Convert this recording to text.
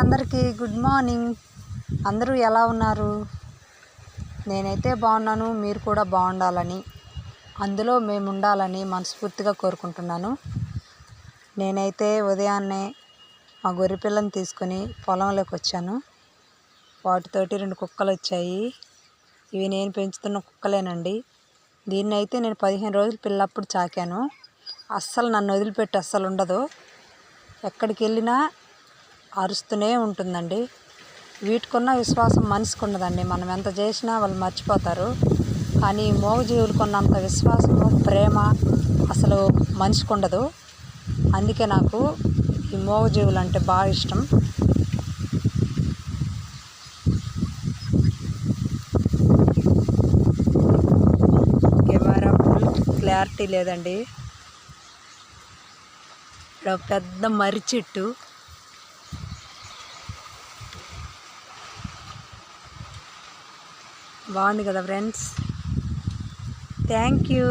అందరికీ good morning. అందరూ ఎలా ఉన్నారు? నేనైతే బాగున్నాను. మీరు కూడా బాగుండాలని, అందులో మేము ఉండాలని మనస్ఫూర్తిగా కోరుకుంటున్నాను. నేనైతే ఉదయాన్నే మా గొర్రె పిల్లని తీసుకొని పొలంలోకి వచ్చాను. వాటితోటి 2 కుక్కలు వచ్చాయి. ఇవి నేను పెంచుతున్న కుక్కలేనండి. దీన్నైతే నేను 15 రోజులు పిల్లప్పుడు చాకాను. అస్సలు నన్ను వదిలిపెట్టి అస్సలు ఉండదు. ఎక్కడికి వెళ్ళినా అరుస్తూనే ఉంటుందండి. వీటికున్న విశ్వాసం మనిషికి ఉండదండి. మనం ఎంత చేసినా వాళ్ళు మర్చిపోతారు. కానీ మూగజీవులకు ఉన్నంత విశ్వాసము, ప్రేమ అసలు మనిషికి ఉండదు. అందుకే నాకు ఈ మూగజీవులు అంటే బాగా ఇష్టం. కెమెరా ఫుల్ క్లారిటీ లేదండి. ఇక్కడ పెద్ద మర్రి చెట్టు, బాగుంది కదా ఫ్రెండ్స్. Thank you.